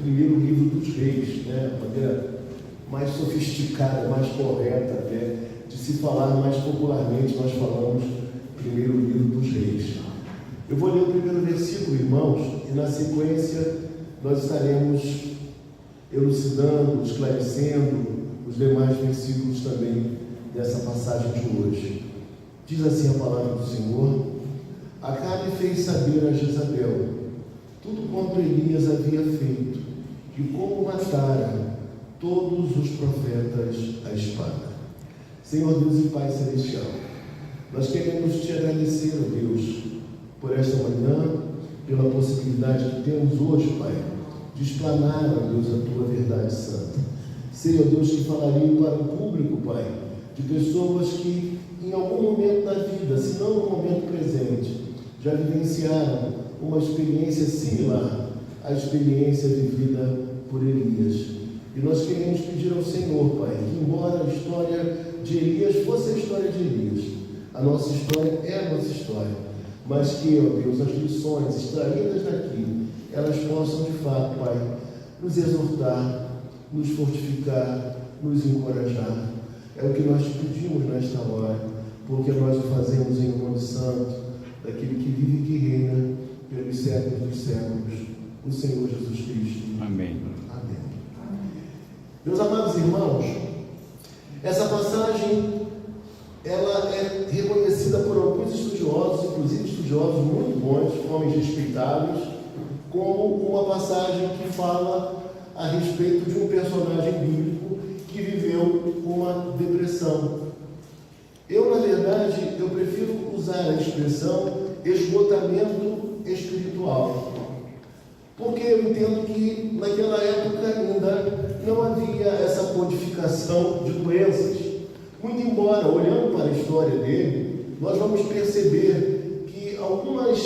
primeiro livro dos reis, né? A maneira mais sofisticada, mais correta até, de se falar mais popularmente, nós falamos primeiro livro dos reis. Eu vou ler o primeiro versículo, irmãos, e na sequência nós estaremos elucidando, esclarecendo os demais versículos também dessa passagem de hoje. Diz assim a palavra do Senhor: Acabe fez saber a Jezabel tudo quanto Elias havia feito e como matara todos os profetas à espada. Senhor Deus e Pai Celestial, nós queremos te agradecer, ó Deus, por esta manhã, pela possibilidade que temos hoje, Pai, de explanar, ó Deus, a tua verdade santa. Sei, ó Deus, que falarei para o público, Pai, de pessoas que em algum momento da vida, se não no momento presente, já vivenciaram uma experiência similar à experiência vivida por Elias. E nós queremos pedir ao Senhor, Pai, que embora a história de Elias fosse a história de Elias, a nossa história é a nossa história, mas que, ó Deus, as lições extraídas daqui, elas possam de fato, Pai, nos exortar, nos fortificar, nos encorajar. É o que nós te pedimos nesta hora, porque nós o fazemos em nome santo daquele que vive e que reina pelos séculos dos séculos, o Senhor Jesus Cristo. Amém. Amém. Meus amados irmãos, essa passagem ela é reconhecida por alguns estudiosos, inclusive estudiosos muito bons, homens respeitáveis, como uma passagem que fala a respeito de um personagem bíblico que viveu uma depressão. Eu, na verdade, eu prefiro usar a expressão esgotamento espiritual, porque eu entendo que naquela época ainda não havia essa codificação de doenças. Muito embora, olhando para a história dele, nós vamos perceber que algumas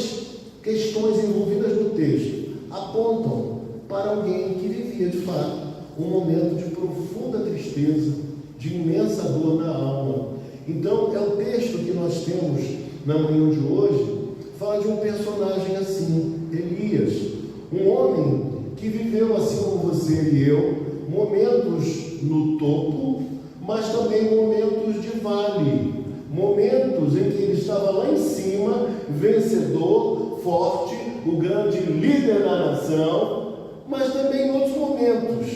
questões envolvidas no texto apontam para alguém que vivia, de fato, um momento de profunda tristeza, de imensa dor na alma. Então, é o texto que nós temos na manhã de hoje, fala de um personagem assim, Elias, um homem que viveu, assim como você e eu, momentos no topo, mas também momentos de vale, momentos em que ele estava lá em cima, vencedor, forte, o grande líder da nação, mas também em outros momentos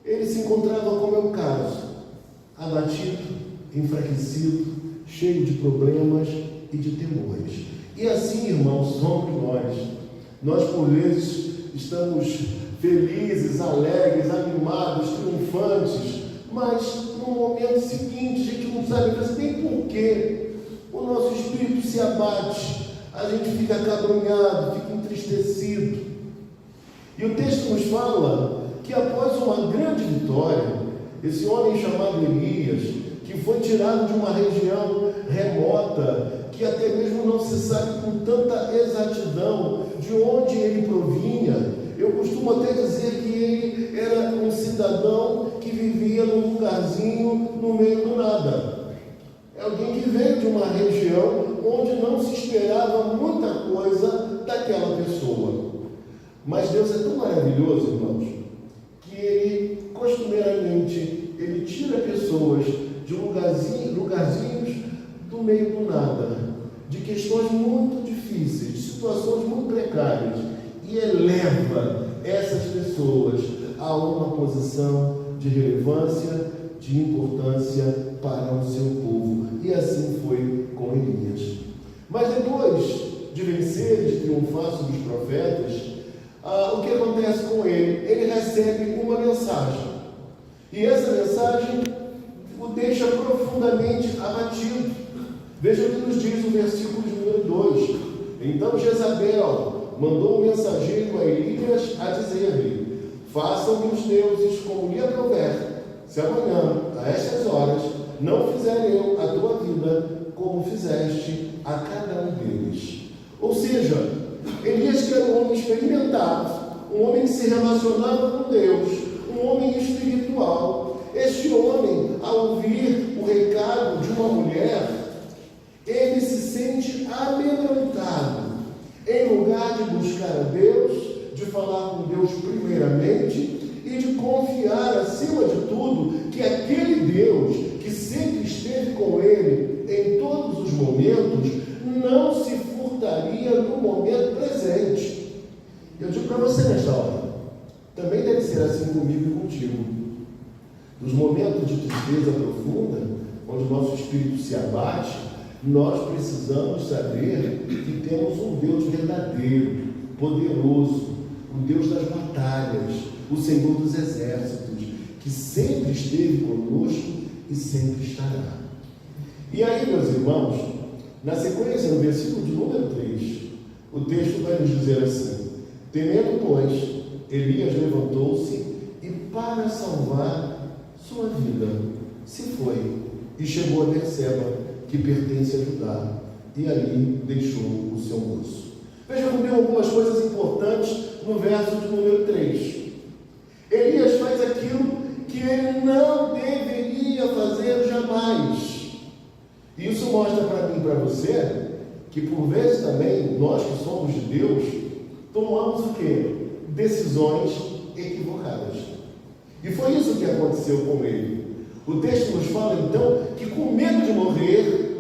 ele se encontrava, como é o caso, abatido, enfraquecido, cheio de problemas e de temores. E assim, irmãos, somos nós. Nós, por vezes, estamos felizes, alegres, animados, triunfantes, mas no momento seguinte a gente não sabe nem por quê. O nosso espírito se abate, a gente fica acabrunhado, fica entristecido. E o texto nos fala que após uma grande vitória, esse homem chamado Elias, que foi tirado de uma região remota, que até mesmo não se sabe com tanta exatidão de onde ele provinha. Eu costumo até dizer que ele era um cidadão que vivia num lugarzinho no meio do nada. É alguém que veio de uma região onde não se esperava muita coisa daquela pessoa. Mas Deus é tão maravilhoso, irmãos, que Ele, costumeiramente, Ele tira pessoas de lugarzinhos do meio do nada, de questões muito difíceis, de situações muito precárias, e eleva essas pessoas a uma posição de relevância, de importância para o seu povo. E assim foi com Elias. Mas depois de vencer, de triunfar sobre os profetas, o que acontece com ele? Ele recebe uma mensagem. E essa mensagem o deixa profundamente abatido. Veja o que nos diz o versículo de número 2. Então Jezabel mandou um mensageiro a Elias a dizer-lhe: façam-me os deuses como lhe aprouver, se amanhã, a estas horas, não fizer eu a tua vida como fizeste a cada um deles. Ou seja, Elias, que era um homem experimentado, um homem que se relacionava com Deus, um homem espiritual, este homem, ao ouvir o recado de uma mulher, ele se sente amedrontado. Em lugar de buscar a Deus, de falar com Deus primeiramente, acima de tudo, que aquele Deus que sempre esteve com ele em todos os momentos, não se furtaria no momento presente. Eu digo para você nesta hora, também deve ser assim comigo e contigo. Nos momentos de tristeza profunda, onde o nosso espírito se abate, nós precisamos saber que temos um Deus verdadeiro, poderoso, o Deus das batalhas, o Senhor dos exércitos, que sempre esteve conosco e sempre estará. E aí, meus irmãos, na sequência, no versículo de número 3, o texto vai nos dizer assim: temendo, pois, Elias levantou-se e, para salvar sua vida, se foi e chegou a Berseba, que pertence a Judá, e ali deixou o seu moço. Veja comigo algumas coisas importantes no verso de número 3. Elias faz aquilo que ele não deveria fazer jamais. Isso mostra para mim e para você que, por vezes também, nós que somos de Deus, tomamos o quê? Decisões equivocadas. E foi isso que aconteceu com ele. O texto nos fala, então, que com medo de morrer,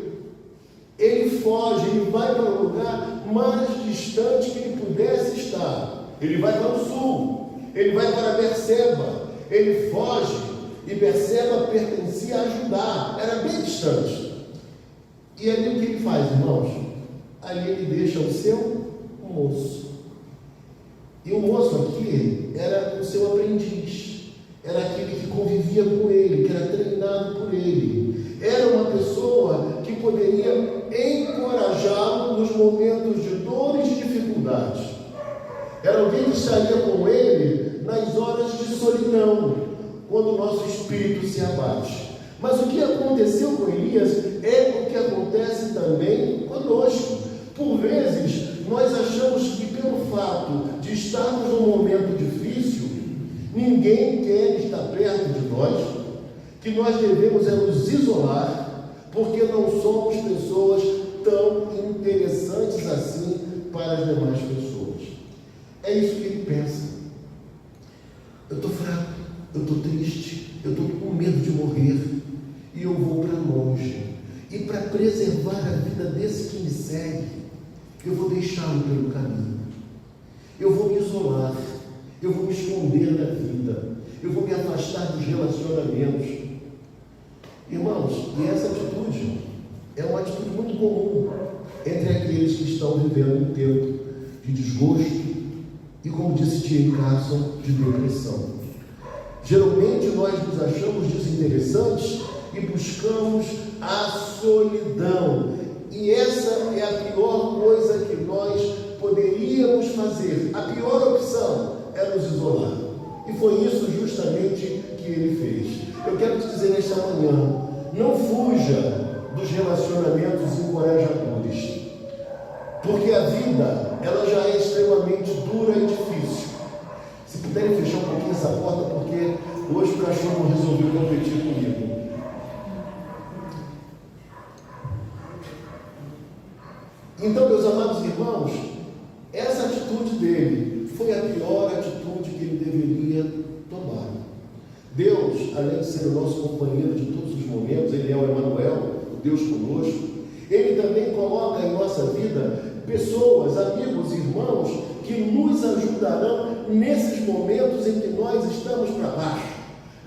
ele foge, ele vai para o lugar mais distante que ele pudesse estar. Ele vai para o sul, ele vai para Berseba, ele foge, e Berseba pertencia a Judá, era bem distante. E ali o que ele faz, irmãos? Ali ele deixa o seu moço. E o moço aqui era o seu aprendiz. Era aquele que convivia com ele, que era treinado por ele. Era uma pessoa que poderia encorajá-lo nos momentos de dor e de dificuldade. Era alguém que estaria com ele nas horas de solidão, quando o nosso espírito se abate. Mas o que aconteceu com Elias é o que acontece também conosco. Por vezes, nós achamos que pelo fato de estarmos num momento difícil, ninguém quer estar perto de nós, que nós devemos nos isolar, porque não somos pessoas tão interessantes assim para as demais pessoas. É isso que ele pensa. Eu estou fraco, eu estou triste, eu estou com medo de morrer, e eu vou para longe. E para preservar a vida desse que me segue, eu vou deixá-lo pelo caminho. Eu vou me isolar. Eu vou me esconder da vida. Eu vou me afastar dos relacionamentos. Irmãos, e essa atitude é uma atitude muito comum entre aqueles que estão vivendo um tempo de desgosto e, como disse T.A. Carson, de depressão. Geralmente nós nos achamos desinteressantes e buscamos a solidão. E essa é a pior coisa que nós poderíamos fazer. A pior opção é nos isolar. E foi isso justamente que ele fez. Eu quero te dizer nesta manhã, não fuja dos relacionamentos encorajadores, porque a vida, ela já é extremamente dura e difícil. Se puderem fechar um pouquinho essa porta, porque hoje o cachorro resolveu competir comigo. Então, meus amados irmãos, essa atitude dele foi a pior atitude que ele deveria tomar. Deus, além de ser o nosso companheiro de todos os momentos, Ele é o Emanuel, o Deus conosco. Ele também coloca em nossa vida pessoas, amigos, irmãos, que nos ajudarão nesses momentos em que nós estamos para baixo,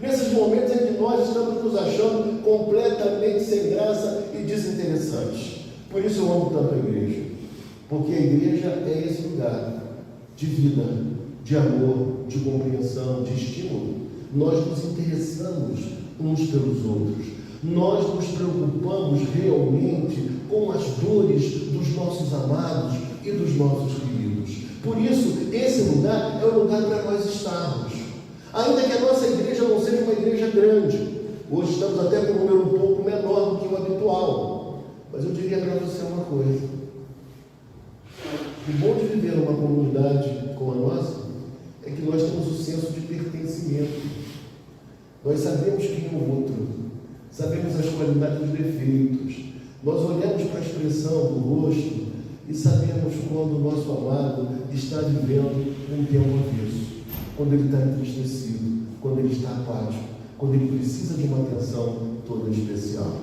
nesses momentos em que nós estamos nos achando completamente sem graça e desinteressantes. Por isso eu amo tanto a igreja, porque a igreja é esse lugar de vida, de amor, de compreensão, de estímulo. Nós nos interessamos uns pelos outros, nós nos preocupamos realmente com as dores dos nossos amados e dos nossos queridos. Por isso, esse lugar é o lugar para nós estarmos. Ainda que a nossa igreja não seja uma igreja grande, hoje estamos até com um número um pouco menor do que o habitual, mas eu diria para você uma coisa: o bom de viver numa comunidade como a nossa é que nós temos o senso de pertencimento. Nós sabemos quem é o outro, sabemos as qualidades e os defeitos. Nós olhamos para a expressão do rosto e sabemos quando o nosso amado está vivendo um tempo avesso, quando ele está entristecido, quando ele está apático, quando ele precisa de uma atenção toda especial.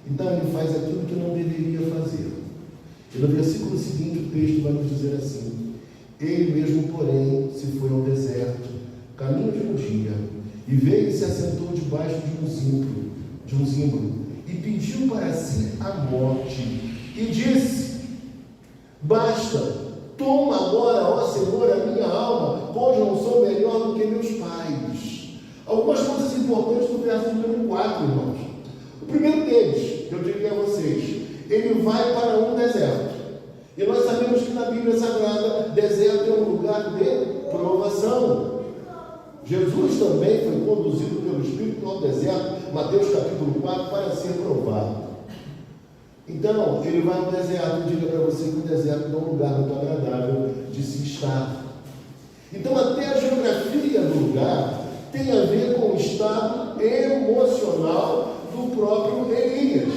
Então ele faz aquilo que não deveria fazer. E no versículo seguinte o texto vai nos dizer assim: ele mesmo, porém, se foi ao deserto, caminho de um dia, e veio e se assentou debaixo de um zimbro, e pediu para si a morte, e disse: basta, toma agora, ó Senhor, a minha alma, pois não sou melhor do que meus pais. Algumas coisas importantes do verso número 4, irmãos. O primeiro deles, que eu diria a vocês, ele vai para um deserto. E nós sabemos que na Bíblia Sagrada, deserto é um lugar de provação. Jesus também foi conduzido pelo Espírito ao deserto, Mateus capítulo 4, para ser provado. Então, ele vai ao deserto, e diga para você que o deserto é um lugar muito agradável de se estar. Então, até a geografia do lugar tem a ver com o estado emocional do próprio Elias.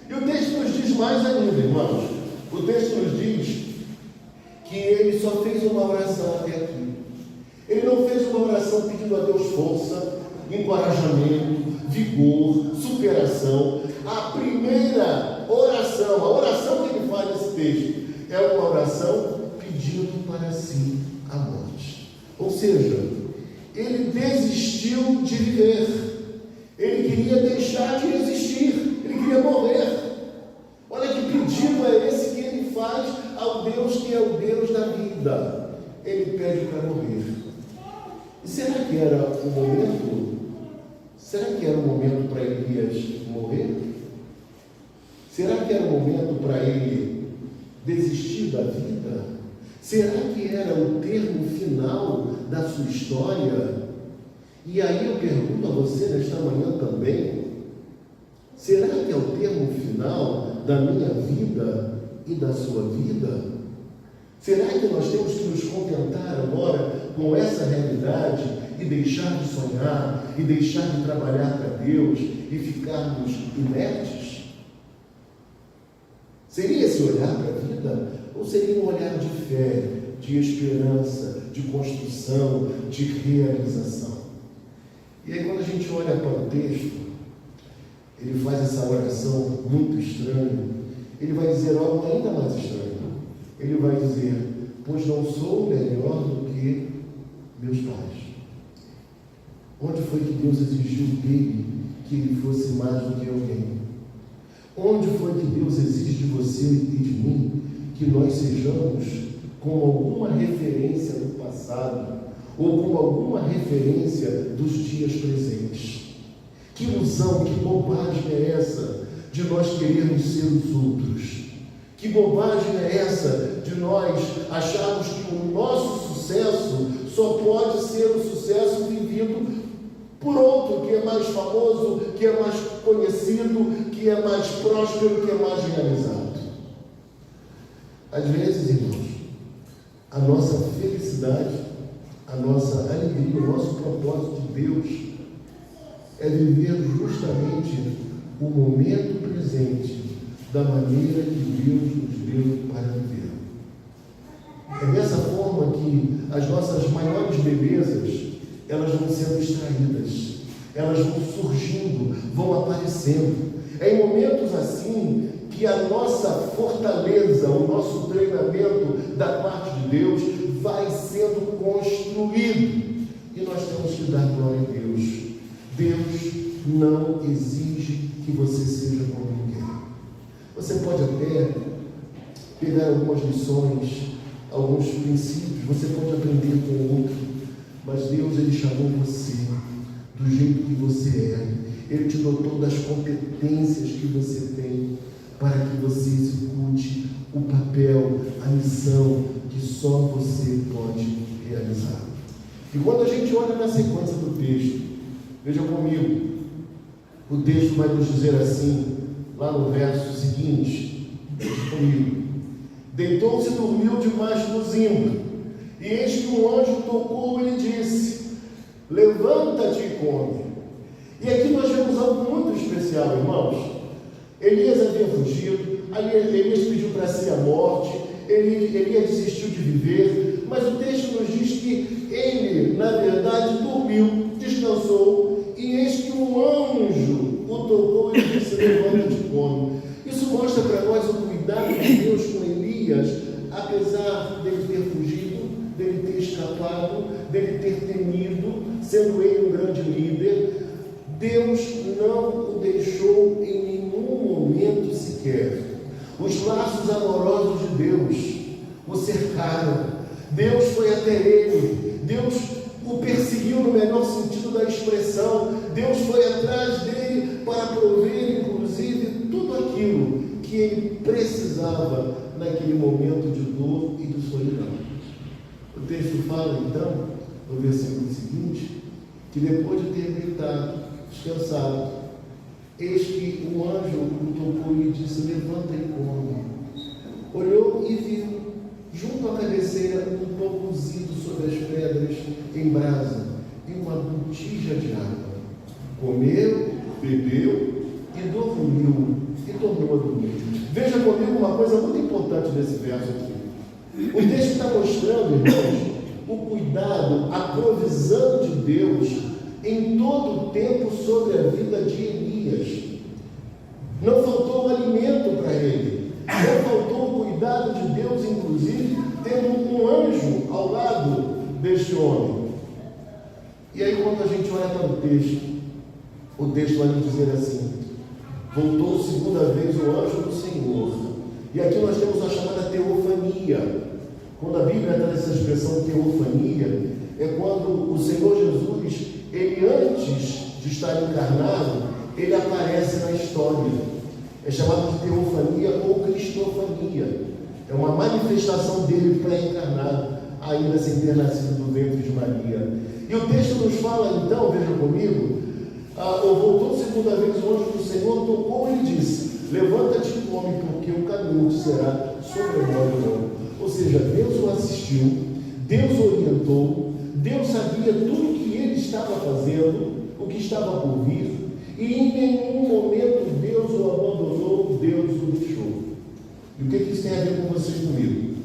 E o texto nos diz mais ainda, irmãos. O texto nos diz que ele só fez uma oração até aqui. Ele não fez uma oração pedindo a Deus força, encorajamento, vigor, superação. A primeira oração, a oração que ele faz nesse texto, é uma oração pedindo para si a morte. Ou seja, ele desistiu de viver. Ele queria deixar de existir. Ele queria morrer. Olha que pedido é esse que ele faz ao Deus que é o Deus da vida. Ele pede para morrer. E será que era o momento? Será que era o momento para Elias morrer? Será que era o momento para ele desistir da vida? Será que era o termo final da sua história? E aí eu pergunto a você nesta manhã também: será que é o termo final da minha vida e da sua vida? Será que nós temos que nos contentar agora com essa realidade e deixar de sonhar, e deixar de trabalhar para Deus e ficarmos inertes? Seria esse olhar para a vida? Ou seria um olhar de fé, de esperança, de construção, de realização? E aí quando a gente olha para o texto, ele faz essa oração muito estranha. Ele vai dizer algo ainda mais estranho. Ele vai dizer: pois não sou melhor do que meus pais. Onde foi que Deus exigiu dele que ele fosse mais do que alguém? Onde foi que Deus exige de você e de mim que nós sejamos com alguma referência do passado ou com alguma referência dos dias presentes? Que ilusão, que bobagem é essa de nós querermos ser os outros? Que bobagem é essa de nós acharmos que o nosso sucesso só pode ser o sucesso vivido por outro, que é mais famoso, que é mais conhecido, que é mais próspero, que é mais realizado? Às vezes, irmãos, a nossa felicidade, a nossa alegria, o nosso propósito de Deus é viver justamente o momento presente da maneira que Deus nos deu para viver. É dessa forma que as nossas maiores belezas, elas vão sendo extraídas, elas vão surgindo, vão aparecendo. É em momentos assim que a nossa fortaleza, o nosso treinamento da parte de Deus vai sendo construído. E nós temos que dar glória a Deus. Deus não exige que você seja como ninguém. Você pode até pegar algumas lições, alguns princípios, você pode aprender com o outro, mas Deus, Ele chamou você do jeito que você é. Ele te dotou das competências que você tem para que você execute o papel, a missão que só você pode realizar. E quando a gente olha na sequência do texto, veja comigo, o texto vai nos dizer assim, lá no verso seguinte, veja comigo: deitou-se e dormiu debaixo do zimbro, e eis que um anjo tocou e lhe disse: levanta-te e come. E aqui nós vemos algo muito especial, irmãos. Elias havia fugido, Elias pediu para si a morte, Elias desistiu de viver, mas o texto nos diz que ele, na verdade, dormiu. dormiu, descansou, e eis que um anjo o tocou e disse: levanta de come. Isso mostra para nós o cuidado de Deus com Elias, apesar dele ter fugido, dele ter escapado, dele ter temido, sendo ele um grande líder. Deus não o deixou em nenhum momento sequer. Os laços amorosos de Deus o cercaram. Deus foi até ele. Deus o perseguiu no melhor sentido da expressão. Deus foi atrás dele para prover, inclusive, tudo aquilo que ele precisava naquele momento de dor e de solidão. O texto fala, então, no versículo seguinte, que depois de ter deitado, descansado, eis que um anjo o tocou e lhe disse: levanta e come. Olhou e viu, junto à cabeceira, um pão cozido sobre as pedras em brasa e uma botija de água. Comeu, bebeu e dormiu, e tornou a dormir. Veja comigo uma coisa muito importante nesse verso aqui. O texto está mostrando, irmãos, o cuidado, a provisão de Deus em todo o tempo sobre a vida de Elias. Não faltou o alimento para ele, não faltou o cuidado de Deus, inclusive, tendo um anjo ao lado deste homem. E aí, quando a gente olha para o texto vai nos dizer assim: voltou segunda vez o anjo do Senhor. E aqui nós temos a chamada teofania. Quando a Bíblia traz essa expressão teofania, é quando o Senhor Jesus, ele antes de estar encarnado, ele aparece na história. É chamado de teofania ou cristofania. É uma manifestação dele pré-encarnado, ainda sem ter nascido do ventre de Maria. E o texto nos fala então, veja comigo, voltou segunda vez o anjo do Senhor, tocou e disse: levanta-te e come, porque o caminho te será sobremodo longo. Ou seja, Deus o assistiu, Deus o orientou, Deus sabia tudo o que ele estava fazendo, o que estava por vir, e em nenhum momento Deus o abandonou, Deus o deixou. E o que isso tem a ver com você e comigo?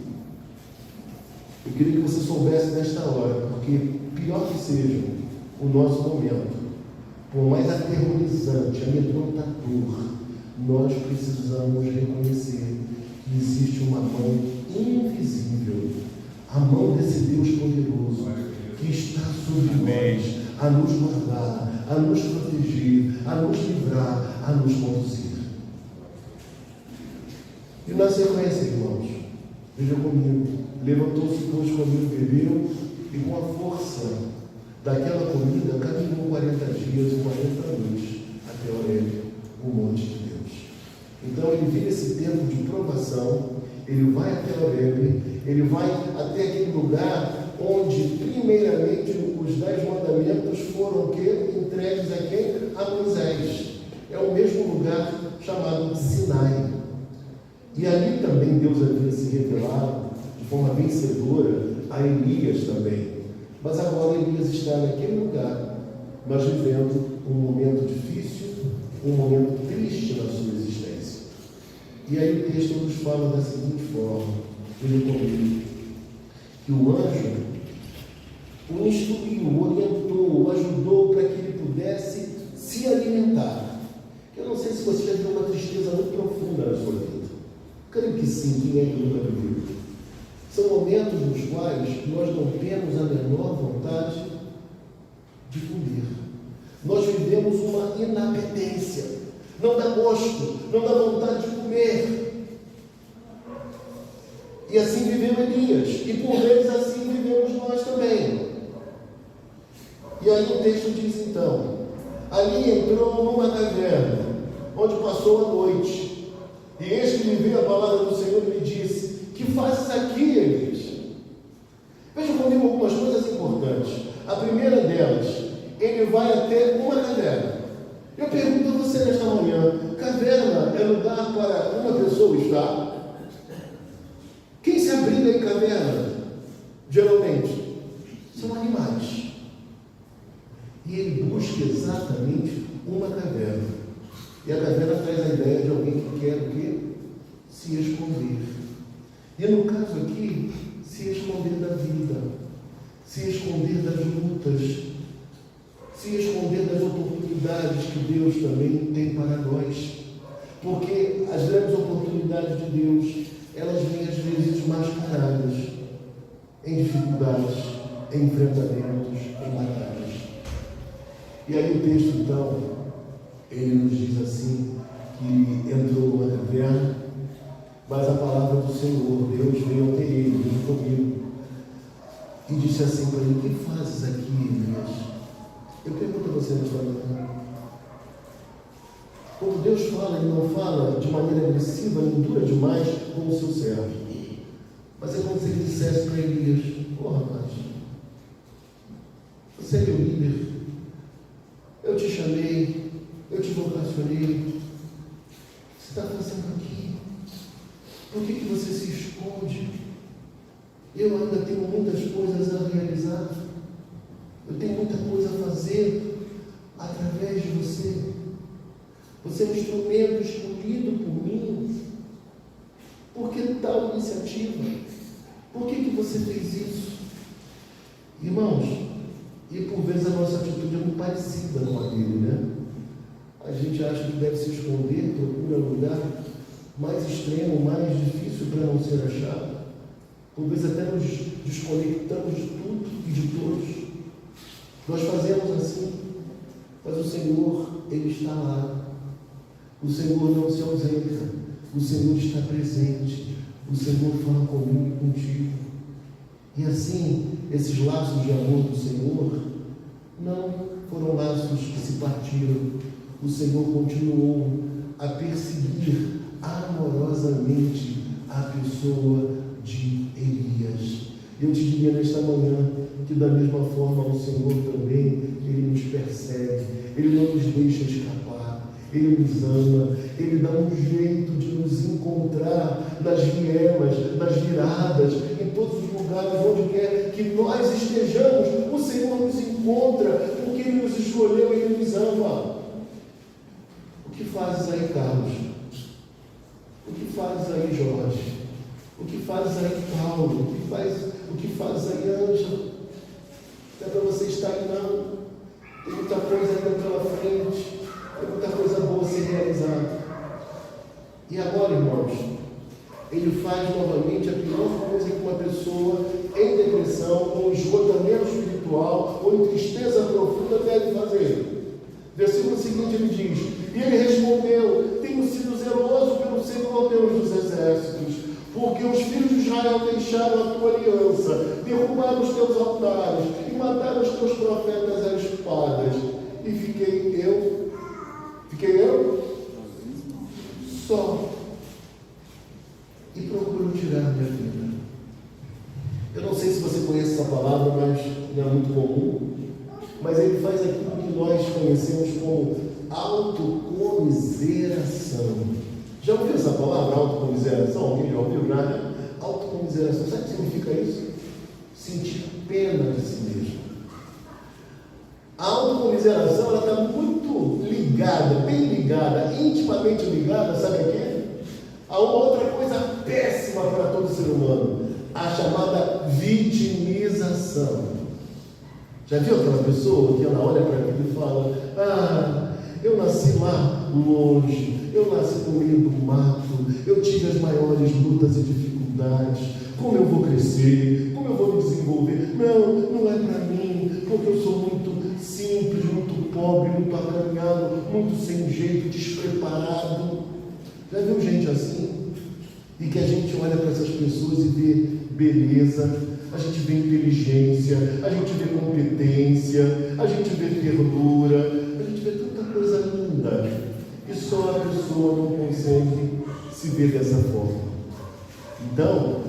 Eu queria que você soubesse nesta hora, porque pior que seja o nosso momento, por mais aterrorizante, amedrontador, nós precisamos reconhecer que existe uma mão invisível, a mão desse Deus poderoso, que está sobre nós, a nos guardar, a nos proteger, a nos livrar, a nos conduzir. E na sequência, irmãos, veja comigo, levantou-se, pois, comeu e bebeu, e com a força daquela comida caminhou 40 dias e 40 noites até Horebe, o monte de Deus. Então ele vive esse tempo de provação, ele vai até Horebe, ele vai até aquele lugar onde primeiramente os 10 mandamentos foram entregues a quem? A Moisés. É o mesmo lugar chamado Sinai. E ali também Deus havia se revelado de forma vencedora a Elias também. Mas agora Elias está naquele lugar, mas vivendo um momento difícil, um momento triste na sua existência. E aí o texto nos fala da seguinte forma: ele comigo, que o anjo o instruiu, o orientou, o ajudou para que ele pudesse se alimentar. Eu não sei se você já viu uma tristeza muito profunda na sua vida. Creio que sim, quem é que nunca viveu? São momentos nos quais nós não temos a menor vontade de comer. Nós vivemos uma inapetência. Não dá gosto, não dá vontade de comer. E assim viveu Elias. E por vezes assim vivemos nós também. E aí o texto diz então: ali entrou numa caverna, onde passou a noite. E eis que lhe veio a palavra do Senhor e lhe disse: que fazes aqui, Elias? Veja comigo algumas coisas importantes. A primeira delas, ele vai até uma caverna. Eu pergunto a você nesta manhã: caverna é lugar para uma pessoa estar? Quem se abriga em caverna? Geralmente são animais. E ele busca exatamente uma caverna. E a caverna traz a ideia de alguém que quer o quê? Se esconder. E no caso aqui, se esconder da vida, se esconder das lutas, que Deus também tem para nós. Porque as grandes oportunidades de Deus, elas vêm às vezes mascaradas em dificuldades, em enfrentamentos, em batalhas. E aí o texto, então, ele nos diz assim, que entrou numa caverna, mas a palavra do Senhor, Deus veio até ele, veio comigo, e disse assim para ele: o que fazes aqui, Elias? Eu pergunto a você nesta manhã. Quando Deus fala, Ele não fala de maneira agressiva, nem dura demais com o seu servo. Mas é como se Ele dissesse para Elias: rapaz, você é meu líder, eu te chamei, eu te vocacionei, o que você está fazendo aqui? Por que você se esconde? Eu ainda tenho muitas coisas a realizar, eu tenho muita coisa a fazer através de você. Você é um instrumento escolhido por mim. Por que tal iniciativa? Por que você fez isso? Irmãos, e por vezes a nossa atitude é muito parecida com a dele, né? A gente acha que deve se esconder, procura um lugar mais extremo, mais difícil para não ser achado. Por vezes até nos desconectamos de tudo e de todos. Nós fazemos assim, mas o Senhor, Ele está lá. O Senhor não se ausenta, o Senhor está presente, o Senhor fala comigo e contigo. E assim, esses laços de amor do Senhor não foram laços que se partiram. O Senhor continuou a perseguir amorosamente a pessoa de Elias. Eu te diria nesta manhã que da mesma forma o Senhor também, Ele nos persegue, Ele não nos deixa escapar, Ele nos ama, Ele dá um jeito de nos encontrar nas vielas, nas viradas, em todos os lugares onde quer que nós estejamos, o Senhor nos encontra, porque Ele nos escolheu e Ele nos ama. O que fazes aí, Carlos? O que fazes aí, Jorge? O que fazes aí, Paulo? O que fazes aí, Ângela? Não é para você estar aí, não. Tem muita coisa ainda pela frente. Tem muita coisa boa a ser realizada. E agora, irmãos, ele faz novamente a pior coisa que uma pessoa em depressão, ou esgotamento espiritual, ou em tristeza profunda deve fazer. Versículo seguinte ele diz: e ele respondeu: tenho sido zeloso pelo Senhor Deus dos exércitos, porque os filhos de Israel deixaram a tua aliança, derrubaram os teus altares e mataram os teus profetas a espadas. E fiquei eu só, e procuro tirar minha vida. Eu não sei se você conhece essa palavra, mas não é muito comum. Mas ele faz aquilo que nós conhecemos como autocomiseração. Já ouviu essa palavra, autocomiseração? Alguém já ouviu? Nada? Autocomiseração, sabe o que significa isso? Sentir pena de si mesmo. A autocomiseração, ela está muito ligada, bem ligada, intimamente ligada, sabe a quê? A uma outra coisa péssima para todo ser humano, a chamada vitimização. Já viu aquela pessoa que ela olha para aquilo e fala: eu nasci lá longe, eu nasci no meio do mato, eu tive as maiores lutas e dificuldades, como eu vou crescer, como eu vou me desenvolver? Não é para mim, porque eu sou muito simples, muito pobre, muito acanhado, muito sem jeito, despreparado. Já viu gente assim? E que a gente olha para essas pessoas e vê beleza, a gente vê inteligência, a gente vê competência, a gente vê ternura, a gente vê tanta coisa linda, e só a pessoa não consegue se ver dessa forma. Então,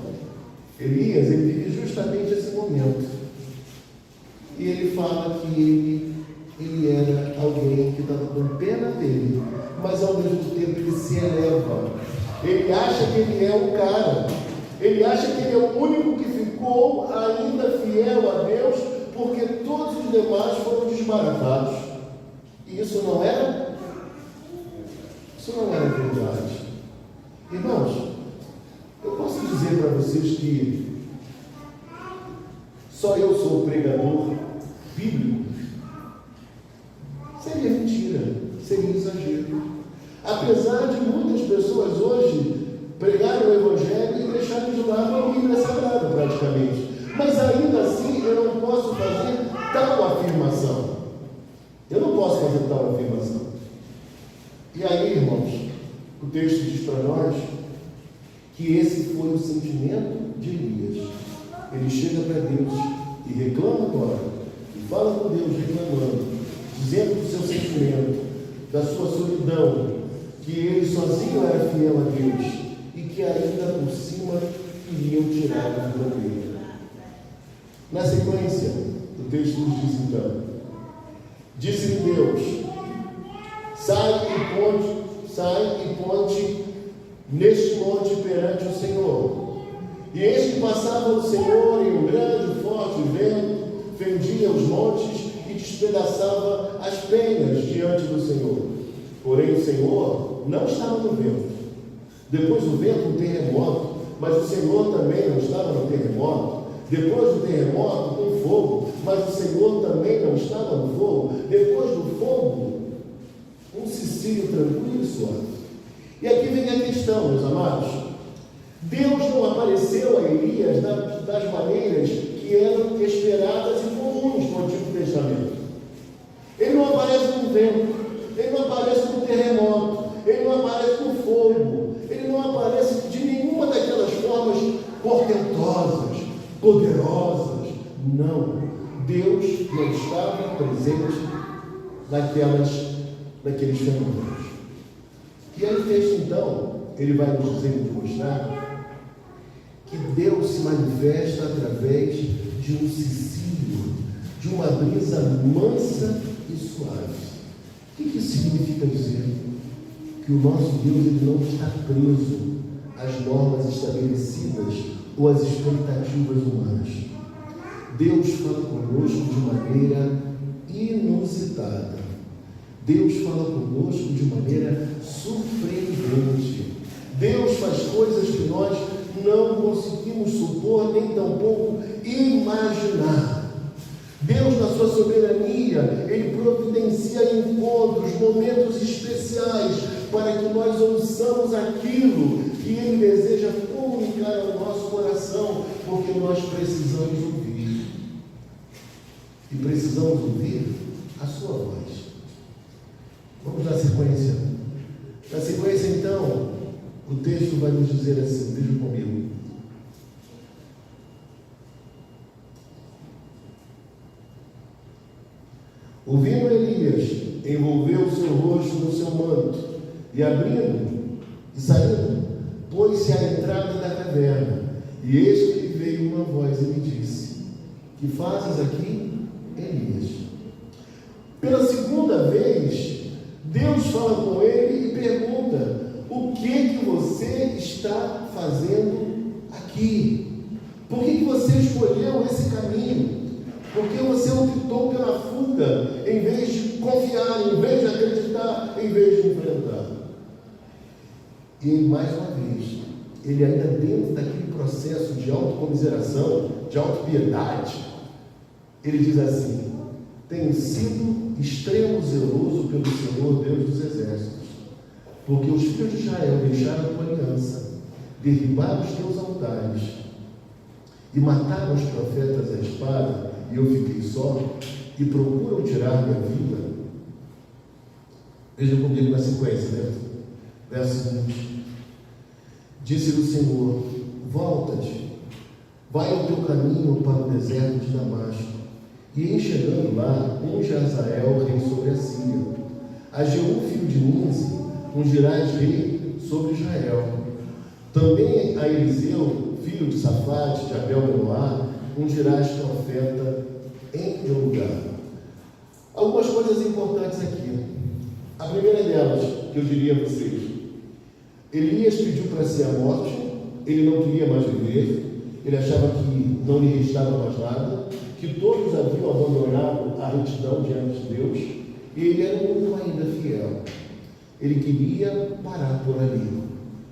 Elias, ele vive justamente esse momento, e ele fala que ele era alguém que estava com pena dele, mas ao mesmo tempo ele se eleva. Ele acha que ele é o cara, ele acha que ele é o único que ficou ainda fiel a Deus, porque todos os demais foram desbaratados. E isso não era verdade. Irmãos, eu posso dizer para vocês que só eu sou pregador bíblico? Seria mentira. seria exagero. Apesar de muitas pessoas hoje pregarem o Evangelho e deixarem de lado a Bíblia Sagrada, praticamente. Mas ainda assim eu não posso fazer tal afirmação. Eu não posso fazer tal afirmação. E aí, irmãos, o texto diz para nós que esse foi o sentimento de Elias. Ele chega para Deus e reclama agora, e fala com Deus reclamando, dizendo do seu sentimento, da sua solidão, que ele sozinho era fiel a Deus e que ainda por cima iriam tirar a vida dele. Na sequência, o texto nos diz então: disse-lhe Deus: sai e ponte neste monte perante o Senhor. E eis que passava o Senhor em um grande e forte vento, fendia os montes e despedaçava as penhas diante do Senhor. Porém o Senhor não estava no vento. Depois do vento, um terremoto, mas o Senhor também não estava no terremoto. Depois do terremoto, um fogo, mas o Senhor também não estava no fogo. Depois do fogo, um cicílio tranquilo e suave. E aqui vem a questão, meus amados. Deus não apareceu a Elias das maneiras que eram esperadas e comuns no Antigo Testamento. Ele não aparece no vento, ele não aparece no terremoto, ele não aparece no fogo, ele não aparece de nenhuma daquelas formas portentosas, poderosas. Não, Deus não estava presente naqueles fenômenos. E aí o texto então, ele vai nos dizer e nos mostrar que Deus se manifesta através de um cicílio, de uma brisa mansa e suave. O que isso significa dizer? Que o nosso Deus ele não está preso às normas estabelecidas ou às expectativas humanas. Deus fala conosco de maneira inusitada. Deus fala conosco de maneira surpreendente. Deus faz coisas que nós não conseguimos supor, nem tampouco imaginar. Deus, na sua soberania, Ele providencia encontros, momentos especiais, para que nós ouçamos aquilo que Ele deseja comunicar ao nosso coração, porque nós precisamos ouvir. E precisamos ouvir a sua voz. Vamos na sequência. Na sequência, então, o texto vai nos dizer assim, veja comigo. Ouvindo Elias, envolveu o seu rosto no seu manto, e abrindo e saindo, pôs-se à entrada da caverna. E eis que lhe veio uma voz e lhe disse: que fazes aqui, Elias? Pela segunda vez, Deus fala com ele e pergunta: o que você está fazendo aqui? Por que você escolheu esse caminho? Por que você optou pela fuga, em vez de confiar, em vez de acreditar, em vez de enfrentar? E mais uma vez, ele ainda dentro daquele processo de autocomiseração, de autopiedade, ele diz assim: tenho sido extremo zeloso pelo Senhor Deus dos exércitos, porque os filhos de Israel deixaram a tua aliança, derribaram os teus altares e mataram os profetas à espada, e eu fiquei só, e procuram tirar minha vida. Veja comigo na sequência, né? Verso 20. Disse-lhe o Senhor: volta-te, vai ao teu caminho para o deserto de Damasco, e em chegando lá, unge Azael rei sobre a Síria. A Jeú, filho de Nínive, ungirás rei sobre Israel. Também a Eliseu, filho de Safate, de Abel-Meoá, ungirás profeta em teu lugar. Algumas coisas importantes aqui. A primeira delas, que eu diria a vocês: Elias pediu para si a morte, ele não queria mais viver, ele achava que não lhe restava mais nada, que todos haviam abandonado a retidão diante de Deus, e ele era o único ainda fiel. Ele queria parar por ali.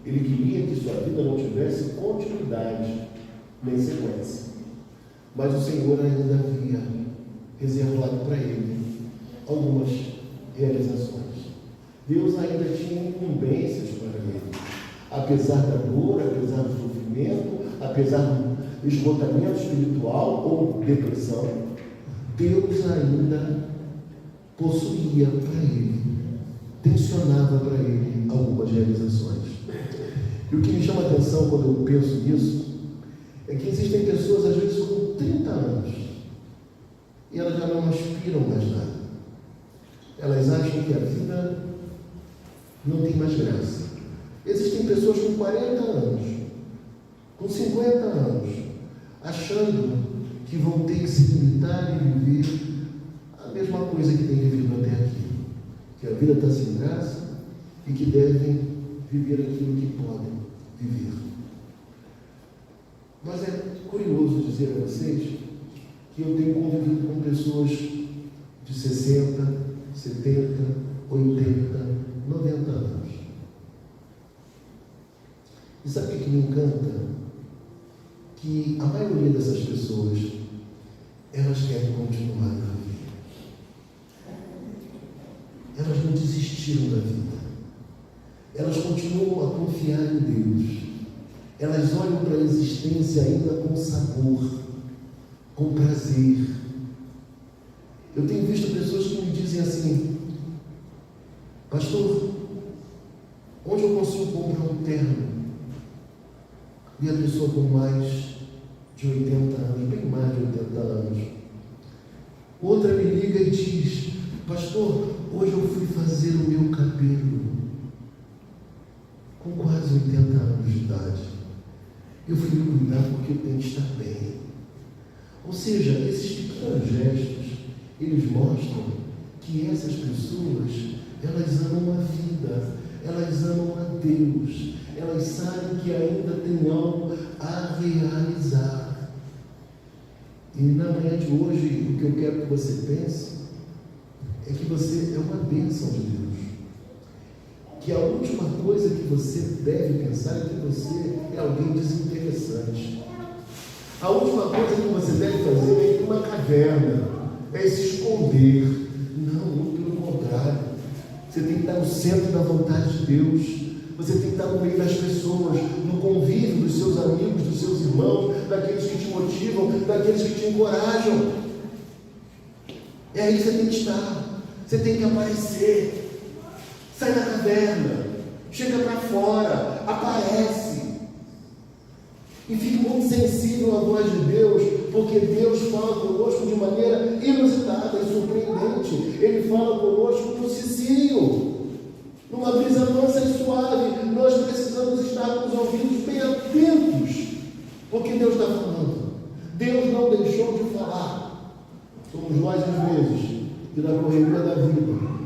Ele queria que sua vida não tivesse continuidade nem sequência. Mas o Senhor ainda havia reservado para ele algumas realizações. Deus ainda tinha incumbências para ele. Apesar da dor, apesar do sofrimento, apesar do esgotamento espiritual ou depressão, Deus ainda possuía para ele, tensionava para ele algumas realizações. E o que me chama a atenção quando eu penso nisso, é que existem pessoas, às vezes, com 30 anos, e elas já não aspiram mais nada. Elas acham que a vida não tem mais graça. Existem pessoas com 40 anos, com 50 anos, achando que vão ter que se limitar e viver a mesma coisa que têm vivido até aqui. Que a vida está sem graça e que devem viver aquilo que podem viver. Mas é curioso dizer a vocês que eu tenho convivido com pessoas de 60, 70, 80, 90 anos. E sabe o que me encanta? Que a maioria dessas pessoas, elas querem continuar na vida. Elas não desistiram da vida. Elas continuam a confiar em Deus. Elas olham para a existência ainda com sabor, com prazer. Eu tenho visto pessoas que me dizem assim: pastor, onde eu consigo comprar um terno? E a pessoa com mais de 80 anos, bem mais de 80 anos. Outra me liga e diz: pastor, hoje eu fui fazer o meu cabelo com quase 80 anos de idade. Eu fui me cuidar porque eu tenho que estar bem. Ou seja, esses pequenos gestos, eles mostram que essas pessoas, elas amam a vida, elas amam a Deus, elas sabem que ainda tem algo a realizar. E na manhã de hoje, o que eu quero que você pense é que você é uma bênção de Deus. Que a última coisa que você deve pensar é que você é alguém desinteressante. A última coisa que você deve fazer é ir para uma caverna, é se esconder. Não, muito pelo contrário. Você tem que estar no centro da vontade de Deus. Você tem que estar no meio das pessoas, no convívio dos seus amigos, dos seus irmãos, daqueles que te motivam, daqueles que te encorajam. É aí que você tem que estar. Você tem que aparecer. Sai da caverna, chega para fora, aparece. E fique muito sensível à voz de Deus, porque Deus fala conosco de maneira inusitada e surpreendente. Ele fala conosco no cicio, numa brisa mansa e suave. Nós precisamos estar com os ouvidos bem atentos, porque Deus está falando. Deus não deixou de falar. Somos nós, às vezes, que na correria da vida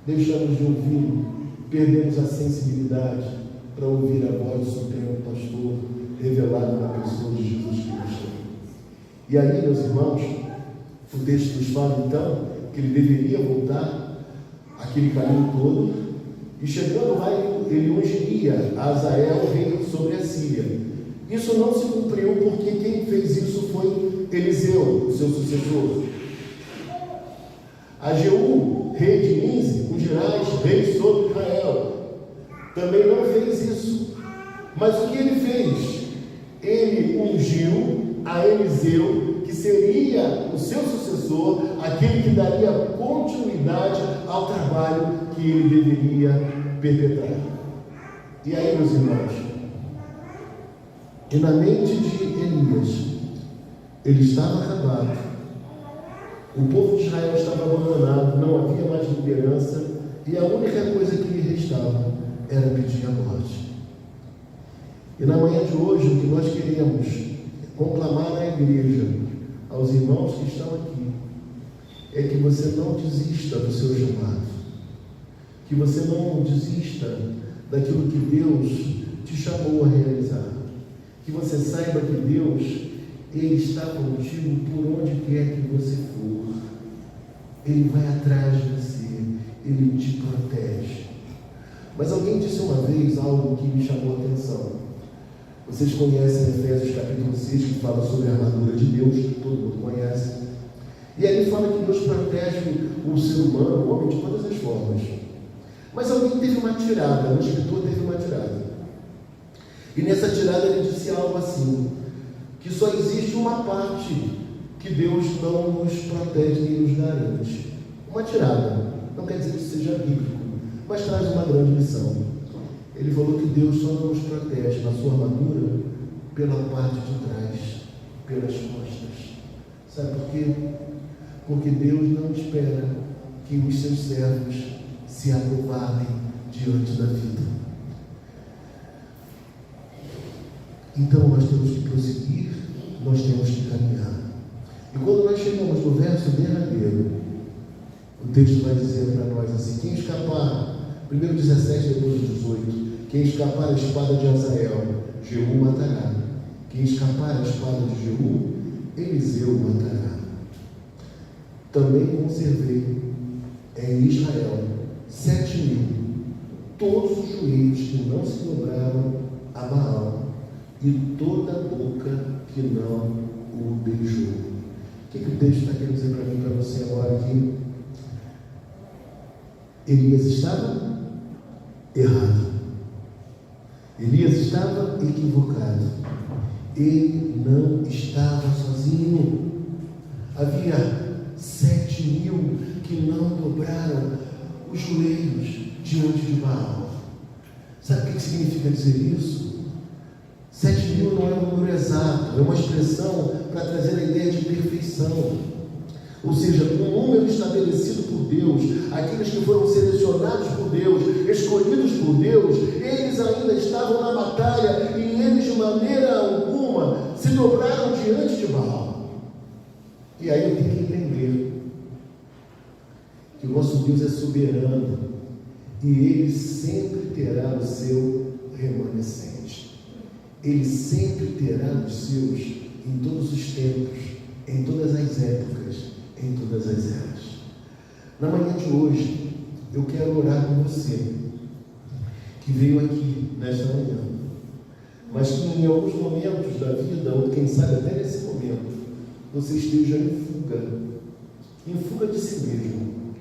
deixamos de ouvir, perdemos a sensibilidade para ouvir a voz do Supremo Pastor revelada na pessoa de Jesus Cristo. E aí, meus irmãos, o texto nos fala então que ele deveria voltar aquele caminho todo, e chegando lá ele ungiria a Azael, rei sobre a Síria. Isso não se cumpriu porque quem fez isso foi Eliseu, o seu sucessor. A Jeú, rei de Nínive, ungirás rei sobre Israel. Também não fez isso. Mas o que ele fez? Ele ungiu a Eliseu, que seria o seu sucessor, aquele que daria continuidade ao trabalho que ele deveria perpetrar. E aí, meus irmãos, e na mente de Elias, ele estava acabado. O povo de Israel estava abandonado, não havia mais liderança, e a única coisa que lhe restava era pedir a morte. E na manhã de hoje, o que nós queremos conclamar na igreja, aos irmãos que estão aqui, é que você não desista do seu chamado, que você não desista daquilo que Deus te chamou a realizar, que você saiba que Deus, Ele está contigo por onde quer que você for. Ele vai atrás de você, Ele te protege. Mas alguém disse uma vez algo que me chamou a atenção. Vocês conhecem Efésios capítulo 6, que fala sobre a armadura de Deus, que todo mundo conhece. E aí fala que Deus protege o ser humano, o homem, de todas as formas. Mas alguém teve uma tirada, o escritor teve uma tirada. E nessa tirada ele disse algo assim, que só existe uma parte que Deus não nos protege nem nos garante. Uma tirada. Não quer dizer que isso seja bíblico, mas traz uma grande lição. Ele falou que Deus só não nos protege na sua armadura pela parte de trás, pelas costas. Sabe por quê? Porque Deus não espera que os seus servos se acovardem diante da vida. Então nós temos que prosseguir, nós temos que caminhar. E quando nós chegamos no verso derradeiro, o texto vai dizer para nós assim: quem escapar, primeiro 17, depois 18, quem escapar a espada de Azael, Jeú matará. Quem escapar a espada de Jeú, Eliseu matará. Também conservei em Israel 7.000, todos os joelhos que não se dobraram a Baal, e toda a boca que não o beijou. O que o texto está querendo dizer para mim e para você agora aqui? Elias estava errado. Elias estava equivocado. Ele não estava sozinho. Havia 7.000 que não dobraram os joelhos diante de Baal. Sabe o que significa dizer isso? 7.000 não é um número exato, é uma expressão para trazer a ideia de perfeição. Ou seja, um número estabelecido por Deus, aqueles que foram selecionados por Deus, escolhidos por Deus, eles ainda estavam na batalha e eles de maneira alguma se dobraram diante de Baal. E aí eu tenho que entender que o nosso Deus é soberano e Ele sempre terá o seu remanescente. Ele sempre terá os seus em todos os tempos, em todas as épocas, em todas as eras. Na manhã de hoje, eu quero orar com você, que veio aqui nesta manhã, mas que em alguns momentos da vida, ou quem sabe até nesse momento, você esteja em fuga de si mesmo.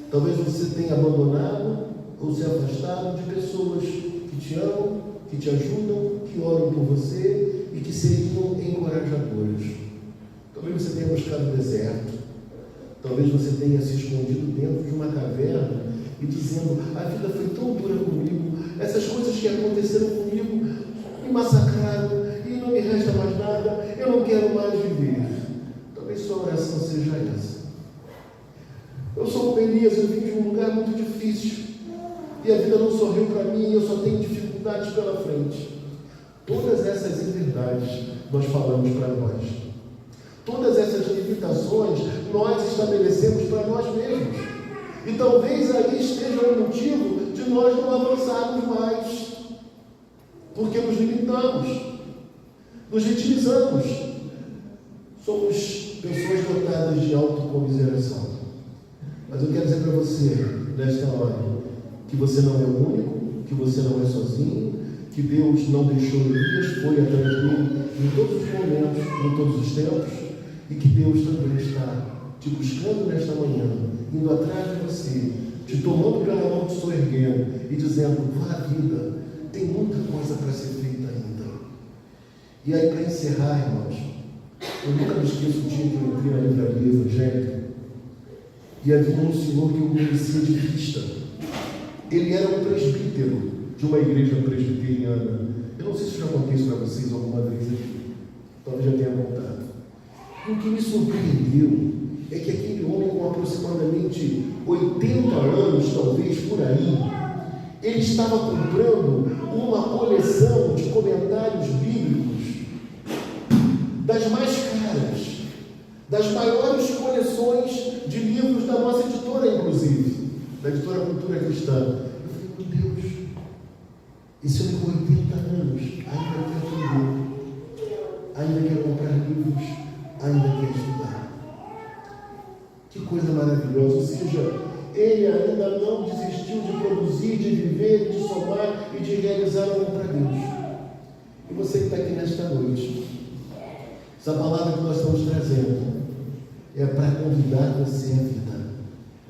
Talvez você tenha abandonado ou se afastado de pessoas que te amam, que te ajudam, que oram por você e que seriam encorajadores. Talvez você tenha buscado o deserto, talvez você tenha se escondido dentro de uma caverna e dizendo: a vida foi tão dura comigo, essas coisas que aconteceram comigo me massacraram e não me resta mais nada, eu não quero mais viver. Talvez sua oração seja essa. Eu sou como Elias, eu vim de um lugar muito difícil e a vida não sorriu para mim, eu só tenho dificuldades pela frente. Todas essas inverdades nós falamos para nós. Todas essas limitações nós estabelecemos para nós mesmos. E talvez aí esteja o motivo de nós não avançarmos mais. Porque nos limitamos, nos vitimizamos. Somos pessoas dotadas de autocomiseração. Mas eu quero dizer para você, nesta hora, que você não é o único, que você não é sozinho, que Deus não deixou Elias, foi atrás dele em todos os momentos, em todos os tempos, e que Deus também está te buscando nesta manhã, indo atrás de você, te tomando pela mão, te soerguendo e dizendo: vá à vida, tem muita coisa para ser feita ainda. E aí, para encerrar, irmãos, eu nunca me esqueço o dia que eu entrei na livraria evangélica e havia um senhor que eu conhecia de vista. Ele era um presbítero de uma igreja presbiteriana. Eu não sei se eu já contei isso para vocês alguma vez aqui, talvez já tenha contado. E o que me surpreendeu é que aquele homem, com aproximadamente 80 anos, talvez por aí, ele estava comprando uma coleção de comentários bíblicos das mais caras, das maiores coleções de livros da nossa editora, inclusive, da editora Cultura Cristã. Eu falei: meu Deus, esse homem com 80 anos ainda quer aprender, ainda quer comprar livros, ainda quer estudar. Que coisa maravilhosa! Ou seja, ele ainda não desistiu de produzir, de viver, de somar e de realizar algo para Deus. E você que está aqui nesta noite, essa palavra que nós estamos trazendo é para convidar você à vida,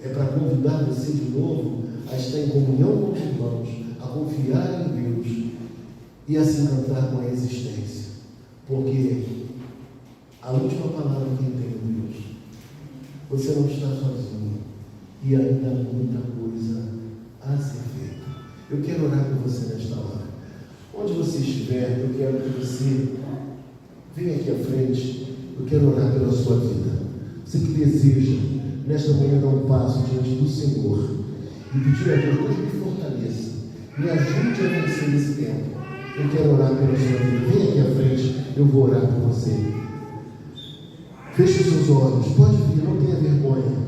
é para convidar você de novo a estar em comunhão com os irmãos, a confiar em Deus e a se encantar com a existência. Porque a última palavra quem tem é Deus. Você não está sozinho e ainda há muita coisa a ser feita. Eu quero orar por você nesta hora. Onde você estiver, eu quero que você venha aqui à frente. Eu quero orar pela sua vida. Você que deseja, nesta manhã, dar um passo diante do Senhor e pedir a Deus, Deus me fortaleça, me ajude a vencer esse tempo. Eu quero orar pela sua vida. Venha aqui à frente, eu vou orar por você. Feche os seus olhos, pode vir, não tenha vergonha.